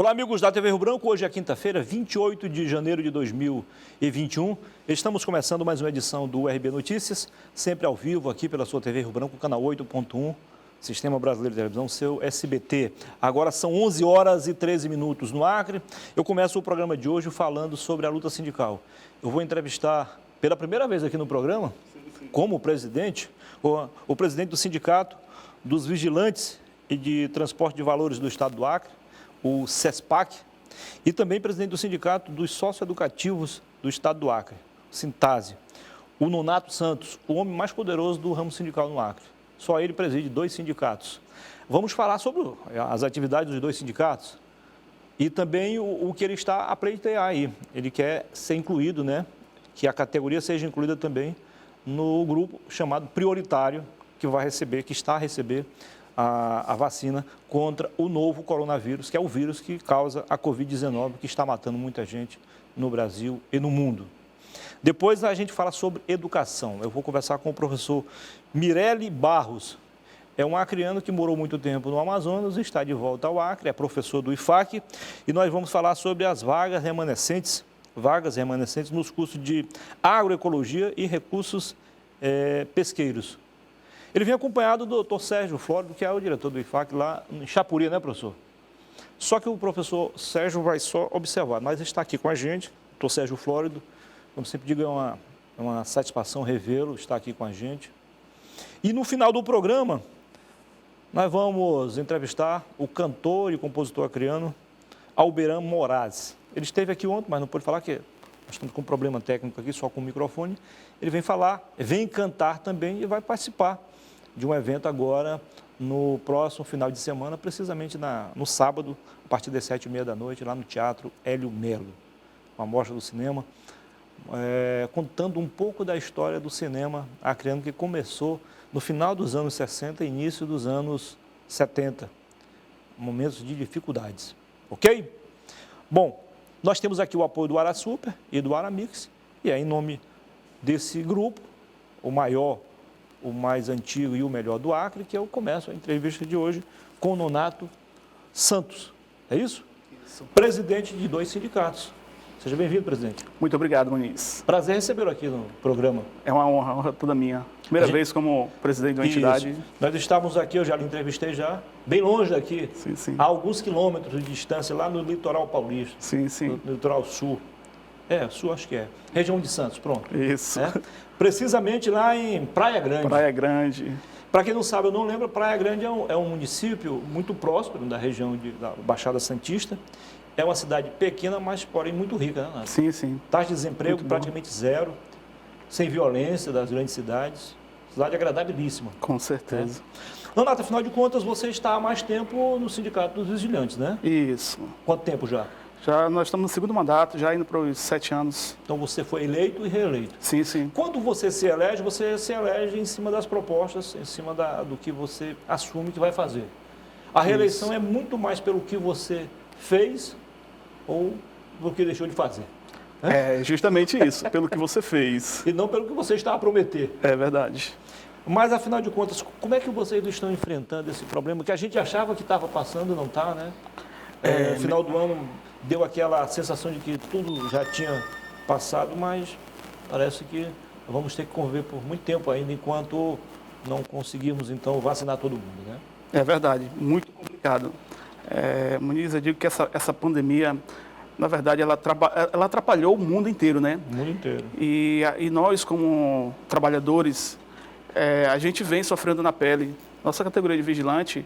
Olá, amigos da TV Rio Branco. Hoje é quinta-feira, 28 de janeiro de 2021. Estamos começando mais uma edição do URB Notícias, sempre ao vivo aqui pela sua TV Rio Branco, canal 8.1, Sistema Brasileiro de Televisão, seu SBT. Agora são 11 horas e 13 minutos no Acre. Eu começo o programa de hoje falando sobre a luta sindical. Eu vou entrevistar pela primeira vez aqui no programa, como presidente, o presidente do Sindicato dos Vigilantes e de Transporte de Valores do Estado do Acre, o SESPAC, e também presidente do Sindicato dos Socioeducativos do Estado do Acre, o Sintase, o Nonato Santos, o homem mais poderoso do ramo sindical no Acre. Só ele preside 2 sindicatos. Vamos falar sobre as atividades dos 2 sindicatos e também o que ele está a pleitear aí. Ele quer ser incluído, né? Que a categoria seja incluída também no grupo chamado prioritário, que vai receber, que está a receber a vacina contra o novo coronavírus, que é o vírus que causa a Covid-19, que está matando muita gente no Brasil e no mundo. Depois a gente fala sobre educação. Eu vou conversar com o professor Mirelle Barros. É um acreano que morou muito tempo no Amazonas, está de volta ao Acre, é professor do IFAC, e nós vamos falar sobre as vagas remanescentes nos cursos de agroecologia e recursos pesqueiros. Ele vem acompanhado do Dr. Sérgio Flórido, que é o diretor do IFAC lá em Chapuri, né, professor? Só que o professor Sérgio vai só observar, mas está aqui com a gente, o Dr. Sérgio Flórido, como sempre digo, é uma satisfação revê-lo, está aqui com a gente. E no final do programa, nós vamos entrevistar o cantor e compositor acreano Alberan Moraes. Ele esteve aqui ontem, mas não pôde falar, que nós estamos com um problema técnico aqui, só com o microfone. Ele vem falar, vem cantar também e vai participar de um evento agora no próximo final de semana, precisamente no sábado, a partir das 7h30 da noite, lá no Teatro Hélio Melo, uma mostra do cinema, contando um pouco da história do cinema acreano, que começou no final dos anos 60 e início dos anos 70, momentos de dificuldades, ok? Bom, nós temos aqui o apoio do Arasuper e do Aramix, e é em nome desse grupo, o maior, o mais antigo e o melhor do Acre, que eu começo a entrevista de hoje com o Nonato Santos. É isso? Isso. Presidente de 2 sindicatos. Seja bem-vindo, presidente. Muito obrigado, Muniz. Prazer recebê-lo aqui no programa. É uma honra toda minha. Primeira vez como presidente de uma entidade. Nós estávamos aqui, eu já lhe entrevistei bem longe daqui, Sim. a alguns quilômetros de distância, lá no litoral paulista. Sim. No litoral sul. Sul acho que é. Região de Santos, pronto. Isso. Precisamente lá em Praia Grande. Praia Grande. Para quem não sabe, eu não lembro, Praia Grande é um município muito próspero da região da Baixada Santista. É uma cidade pequena, mas porém muito rica, né, Nath? Sim. Taxa de desemprego praticamente zero, sem violência das grandes cidades. Cidade agradabilíssima. Com certeza. Nonato, afinal de contas, você está há mais tempo no Sindicato dos Vigilantes, né? Isso. Quanto tempo já? Já nós estamos no 2º mandato, já indo para os 7 anos. Então você foi eleito e reeleito. Sim. Quando você se elege em cima das propostas, em cima do que você assume que vai fazer. A reeleição Isso. é muito mais pelo que você fez ou pelo que deixou de fazer. É justamente isso, pelo que você fez. E não pelo que você está a prometer. É verdade. Mas, afinal de contas, como é que vocês estão enfrentando esse problema que a gente achava que estava passando e não está, né? No final do ano deu aquela sensação de que tudo já tinha passado, mas parece que vamos ter que conviver por muito tempo ainda, enquanto não conseguirmos, então, vacinar todo mundo, né? É verdade, muito complicado. Muniz, eu digo que essa pandemia, na verdade, ela atrapalhou o mundo inteiro, né? O mundo inteiro. E nós, como trabalhadores, a gente vem sofrendo na pele. Nossa categoria de vigilante,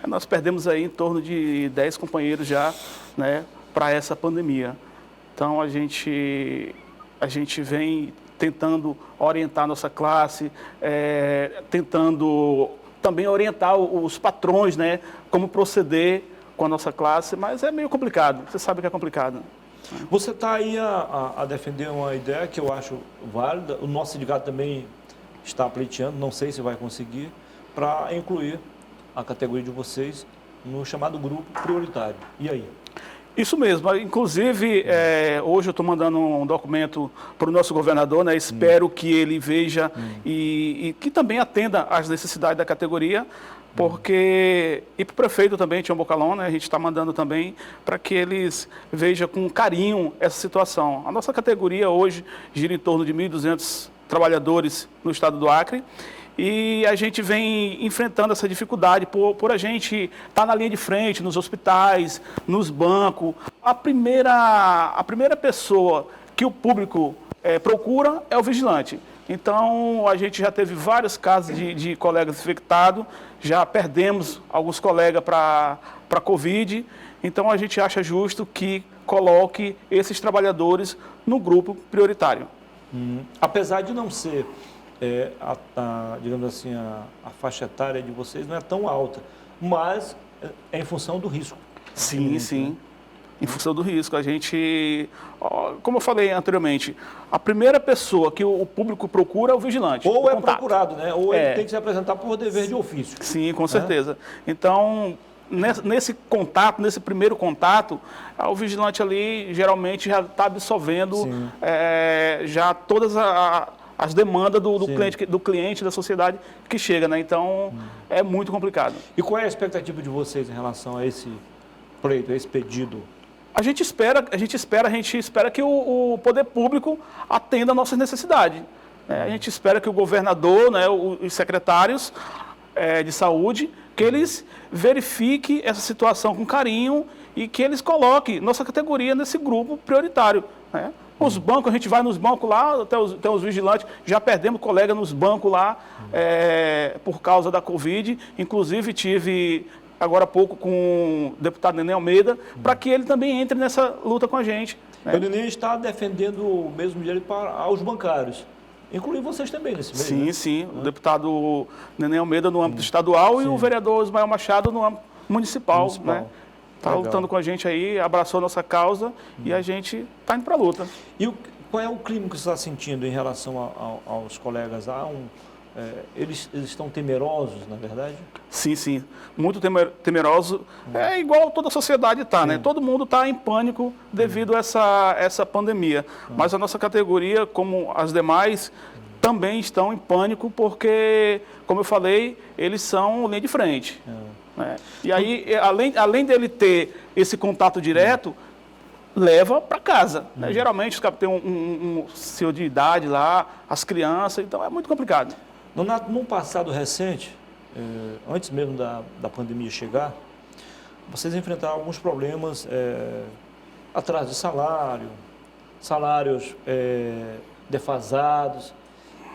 nós perdemos aí em torno de 10 companheiros já, né, para essa pandemia. Então, a gente vem tentando orientar a nossa classe, tentando também orientar os patrões, né, como proceder com a nossa classe, mas é meio complicado, você sabe que é complicado. Você está aí a defender uma ideia que eu acho válida, o nosso sindicato também está pleiteando, não sei se vai conseguir, para incluir a categoria de vocês no chamado grupo prioritário. E aí? Isso mesmo. Inclusive, hoje eu estou mandando um documento para o nosso governador, né? Espero que ele veja e que também atenda às necessidades da categoria, porque e para o prefeito também, Tião Bocalon, né, a gente está mandando também para que eles vejam com carinho essa situação. A nossa categoria hoje gira em torno de 1.200 trabalhadores no estado do Acre, e a gente vem enfrentando essa dificuldade por a gente estar na linha de frente, nos hospitais, nos bancos. A primeira pessoa que o público procura é o vigilante. Então, a gente já teve vários casos de colegas infectados, já perdemos alguns colegas para a Covid. Então, a gente acha justo que coloque esses trabalhadores no grupo prioritário. Apesar de não ser, digamos assim, a faixa etária de vocês não é tão alta, mas é em função do risco. Sim, sim. Né? Em função do risco. A gente, como eu falei anteriormente, a primeira pessoa que o público procura é o vigilante. Ou é procurado, né? Ou ele tem que se apresentar por dever de ofício. Sim, com certeza. Então, nesse contato, nesse primeiro contato, o vigilante ali geralmente já está absorvendo já todas as demandas do cliente, da sociedade que chega, né? Então, é muito complicado. E qual é a expectativa de vocês em relação a esse pleito, a esse pedido? A gente espera que o poder público atenda a nossas necessidades. A gente espera que o governador, né, os secretários de saúde, que eles verifiquem essa situação com carinho e que eles coloquem nossa categoria nesse grupo prioritário. Né? Os bancos, a gente vai nos bancos lá, até os vigilantes, já perdemos colega nos bancos lá por causa da Covid. Inclusive, tive agora há pouco com o deputado Nenê Almeida, para que ele também entre nessa luta com a gente. Né? O Nenê está defendendo o mesmo direito aos bancários. Incluir vocês também nesse meio. Sim, né? sim. O deputado Nenê Almeida no âmbito estadual e o vereador Ismael Machado no âmbito municipal. Né? Está lutando com a gente aí, abraçou a nossa causa e a gente está indo para a luta. E qual é o clima que você está sentindo em relação aos colegas? Eles estão temerosos, na verdade? Sim, sim. Muito temeroso. É igual toda a sociedade está, né? Todo mundo está em pânico devido a essa pandemia. Mas a nossa categoria, como as demais, também estão em pânico porque, como eu falei, eles são linha de frente. Né? E aí, além dele ter esse contato direto, leva para casa. Né? Geralmente, os caras têm um senhor de idade lá, as crianças, então é muito complicado. Num passado recente, antes mesmo da pandemia chegar, vocês enfrentaram alguns problemas, atraso de salários defasados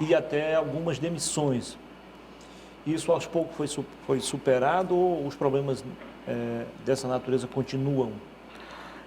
e até algumas demissões. Isso aos poucos foi superado ou os problemas dessa natureza continuam?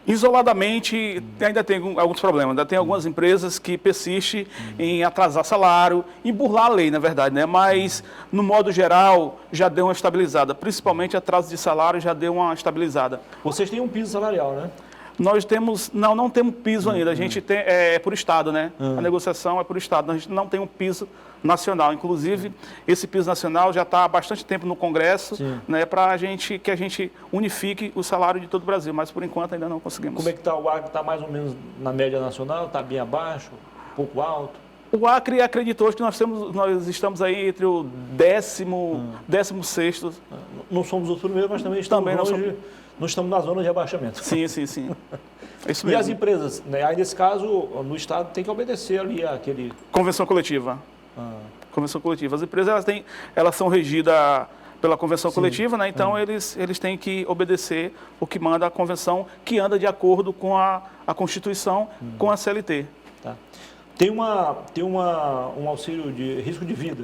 Isoladamente, ainda tem alguns problemas. Ainda tem algumas empresas que persistem em atrasar salário, em burlar a lei, na verdade, né? Mas, no modo geral, já deu uma estabilizada. Principalmente, atraso de salário já deu uma estabilizada. Vocês têm um piso salarial, né? Nós temos, não temos piso ainda, a gente tem, por estado, né? A negociação é por estado, a gente não tem um piso nacional. Inclusive, esse piso nacional já está há bastante tempo no Congresso, né? Para que a gente unifique o salário de todo o Brasil, mas por enquanto ainda não conseguimos. Como é que está o Acre? Está mais ou menos na média nacional? Está bem abaixo? Um pouco alto? O Acre acreditou que nós estamos aí entre o 16º. Não somos os primeiros, mas também estamos longe. Não estamos na zona de abaixamento. Sim, sim, sim. É isso mesmo. E as empresas, né? Aí nesse caso, no Estado tem que obedecer ali aquele... Convenção coletiva. Convenção coletiva. As empresas elas são regidas pela convenção coletiva, né? Então eles têm que obedecer o que manda a convenção, que anda de acordo com a Constituição, com a CLT. Tá. Tem um auxílio de risco de vida.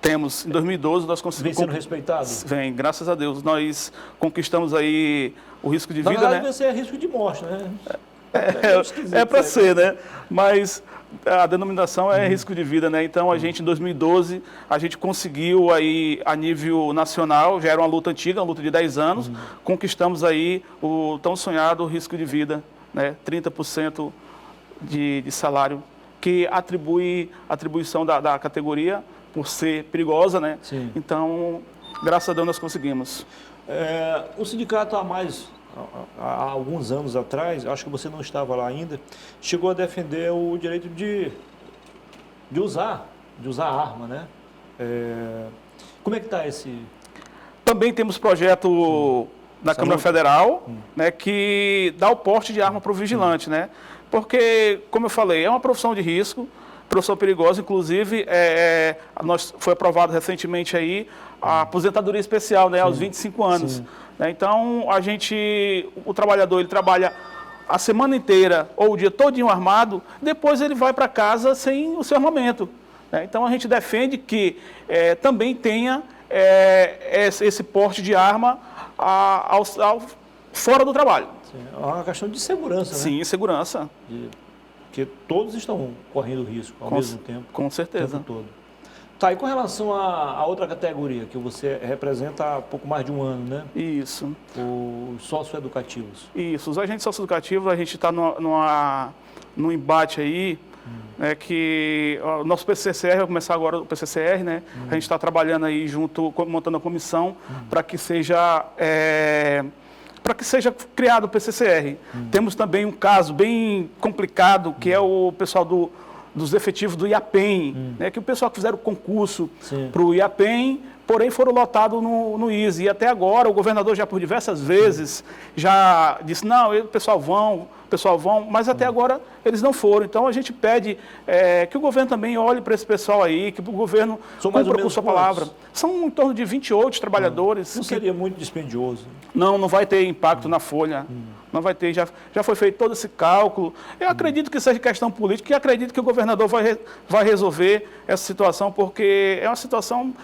Temos, em 2012 nós conseguimos... Vem sendo respeitado? Vem, graças a Deus. Nós conquistamos aí o risco de vida, Na verdade, né? vai ser risco de morte, né? É para ser, né? Mas a denominação é risco de vida, né? Então, a gente, em 2012, a gente conseguiu aí, a nível nacional, já era uma luta antiga, uma luta de 10 anos, conquistamos aí o tão sonhado risco de vida, né? 30% de salário, que atribuição da categoria, por ser perigosa, né? Sim. Então, graças a Deus nós conseguimos. O sindicato há alguns anos atrás, acho que você não estava lá ainda, chegou a defender o direito de usar a arma, né? Como é que está esse Também temos projeto da Câmara Federal, né, que dá o porte de arma para o vigilante, né? Porque, como eu falei, é uma profissão de risco, profissão perigosa, inclusive, foi aprovado recentemente aí a aposentadoria especial, né, aos 25 anos. Né? Então, o trabalhador, ele trabalha a semana inteira ou o dia todinho armado, depois ele vai para casa sem o seu armamento. Né? Então, a gente defende que também tenha esse porte de arma fora do trabalho. Sim, é uma questão de segurança, né? Sim, segurança. Porque todos estão correndo risco ao mesmo tempo. Com certeza. O tempo todo. Tá, e com relação à outra categoria, que você representa há pouco mais de um ano, né? Isso. Os socioeducativos. Isso, os agentes socioeducativos, a gente está num embate aí, né, que o nosso PCCR, vai começar agora o PCCR, né? A gente está trabalhando aí junto, montando a comissão para que seja criado o PCCR. Temos também um caso bem complicado, que é o pessoal dos efetivos do IAPEM, né, que o pessoal que fizeram o concurso para o IAPEM, porém foram lotados no ISE. E até agora o governador já por diversas vezes já disse, não, o pessoal vão, mas até agora eles não foram. Então a gente pede que o governo também olhe para esse pessoal aí, que o governo cumpra com sua palavra. São em torno de 28 trabalhadores. Não seria muito dispendioso? Não vai ter impacto na folha. Não vai ter, já foi feito todo esse cálculo. Eu acredito que seja questão política e acredito que o governador vai resolver essa situação, porque é uma situação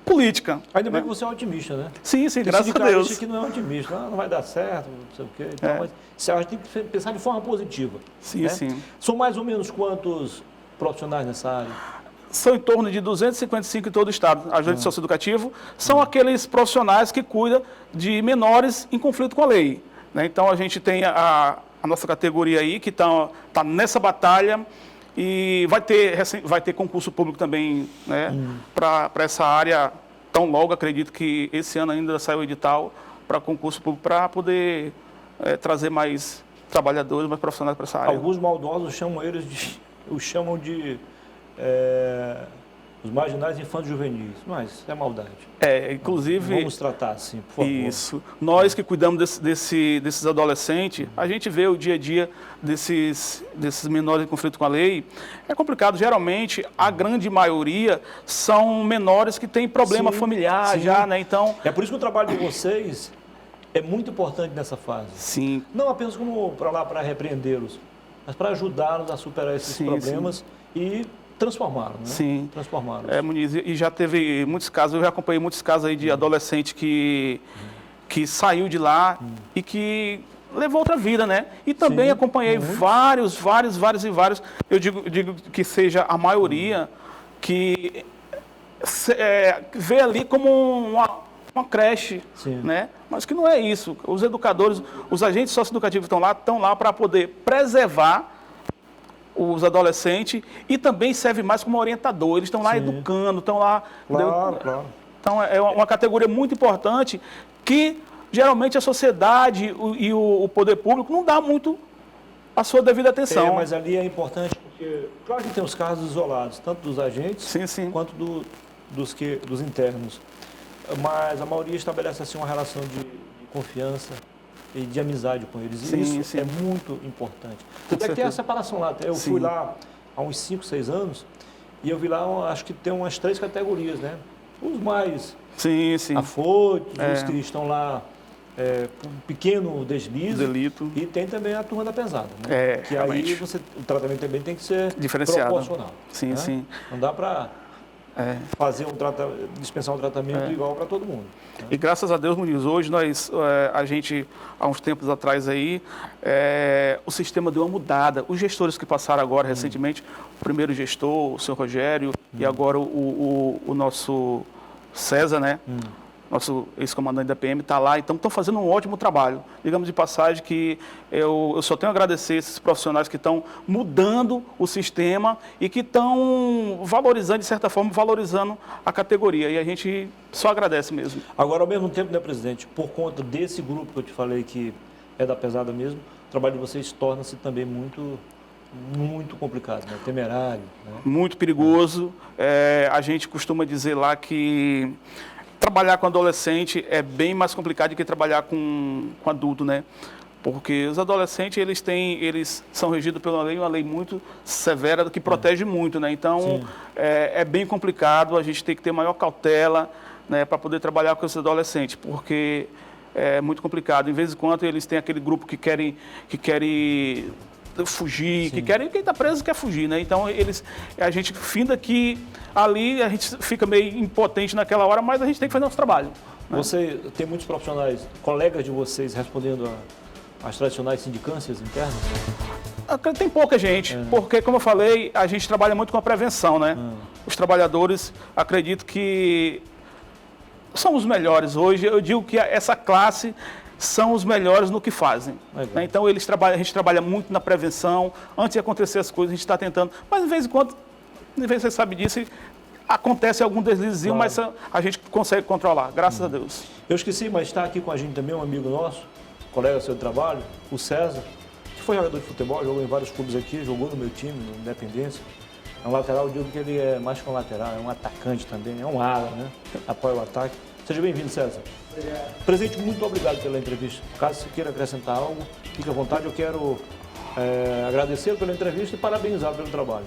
política. Ainda bem que você é otimista, né? Sim, graças a Deus. Acha que não é otimista, não vai dar certo, não sei o quê. Então, mas a gente tem que pensar de forma positiva. Sim, né? sim. São mais ou menos quantos profissionais nessa área? São em torno de 255 em todo o estado. Agente socioeducativo são aqueles profissionais que cuidam de menores em conflito com a lei. Né? Então, a gente tem a nossa categoria aí, que está nessa batalha, e vai ter concurso público também, né, para essa área. Tão logo, acredito que esse ano ainda saiu o edital para concurso público, para poder trazer mais trabalhadores, mais profissionais para essa área. Alguns maldosos chamam de os marginais infantos juvenis, mas é maldade. Inclusive... Vamos tratar assim, por favor. Isso. Nós que cuidamos desses adolescentes, a gente vê o dia a dia desses menores em conflito com a lei. É complicado. Geralmente, a grande maioria são menores que têm problema familiar já, né? Então... É por isso que o trabalho de vocês é muito importante nessa fase. Sim. Não apenas como para repreendê-los, mas para ajudá-los a superar esses problemas e transformá-los, né? Sim. Transformá-los. Muniz, e já teve muitos casos, eu já acompanhei muitos casos aí de adolescente que saiu de lá e que levou outra vida, né? E também acompanhei vários, eu digo que seja a maioria, que vê ali como uma creche, né? Mas que não é isso. Os educadores, os agentes socioeducativos estão lá para poder preservar os adolescentes e também serve mais como orientador. Eles estão lá educando, estão lá... Claro. Então, é uma categoria muito importante que, geralmente, a sociedade e o poder público não dá muito a sua devida atenção. Mas ali é importante porque, claro que tem os casos isolados, tanto dos agentes quanto dos internos. Mas a maioria estabelece assim, uma relação de confiança e de amizade com eles. E isso é muito importante. Tem que ter a separação lá. Eu fui lá há uns 5, 6 anos e eu vi lá, acho que tem umas 3 categorias, né? Os mais afoitos, os que estão lá com um pequeno delito. E tem também a turma da pesada, né? Que realmente. aí o tratamento também tem que ser diferenciado. Proporcional. Sim. Não dá para dispensar um tratamento igual para todo mundo. Né? E graças a Deus, Muniz, hoje a gente, há uns tempos atrás aí, o sistema deu uma mudada. Os gestores que passaram agora recentemente, o primeiro gestor, o senhor Rogério, e agora o nosso César, né? Nosso ex-comandante da PM está lá, então estão fazendo um ótimo trabalho. Digamos de passagem que eu só tenho a agradecer esses profissionais que estão mudando o sistema e que estão valorizando, de certa forma, valorizando a categoria. E a gente só agradece mesmo. Agora, ao mesmo tempo, né, presidente, por conta desse grupo que eu te falei que é da pesada mesmo, o trabalho de vocês torna-se também muito complicado, né? Temerário. Né? Muito perigoso. A gente costuma dizer lá que trabalhar com adolescente é bem mais complicado do que trabalhar com adulto, né? Porque os adolescentes, eles são regidos pela lei, uma lei muito severa, que protege muito, né? Então, é bem complicado, a gente tem que ter maior cautela, né, para poder trabalhar com esses adolescentes, porque é muito complicado. Em vez em quando, eles têm aquele grupo que querem fugir, quem está preso quer fugir, né? Então, a gente finda que ali a gente fica meio impotente naquela hora, mas a gente tem que fazer nosso trabalho. Né? Você tem muitos profissionais, colegas de vocês, respondendo às tradicionais sindicâncias internas? Tem pouca gente, porque, como eu falei, a gente trabalha muito com a prevenção, né? Os trabalhadores, acredito que são os melhores hoje. Eu digo que essa classe são os melhores no que fazem. Né? Então, a gente trabalha muito na prevenção. Antes de acontecer as coisas, a gente está tentando. Mas, de vez em quando, você sabe disso, acontece algum deslizinho, mas a gente consegue controlar, graças a Deus. Eu esqueci, mas está aqui com a gente também um amigo nosso, colega seu de trabalho, o César, que foi jogador de futebol, jogou em vários clubes aqui, jogou no meu time, no Independência. É um lateral, eu digo que ele é mais que um lateral, é um atacante também, é um ala, né? Apoia o ataque. Seja bem-vindo, César. Obrigado. Presidente, muito obrigado pela entrevista. Caso você queira acrescentar algo, fique à vontade. Eu quero agradecer pela entrevista e parabenizar pelo trabalho.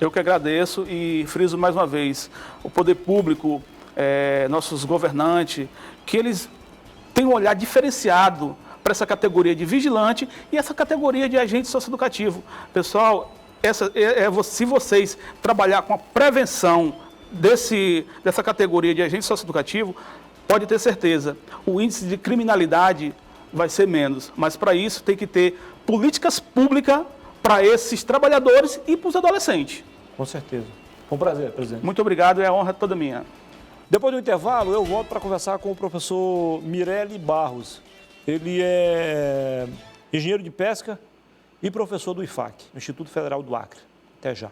Eu que agradeço e friso mais uma vez, o poder público, nossos governantes, que eles têm um olhar diferenciado para essa categoria de vigilante e essa categoria de agente socioeducativo. Pessoal, se vocês trabalhar com a prevenção dessa categoria de agente socioeducativo, pode ter certeza, o índice de criminalidade vai ser menos. Mas para isso tem que ter políticas públicas para esses trabalhadores e para os adolescentes. Com certeza. Foi um prazer, presidente. Muito obrigado, é a honra toda minha. Depois do intervalo, eu volto para conversar com o professor Mireli Barros. Ele é engenheiro de pesca e professor do IFAC, Instituto Federal do Acre. Até já.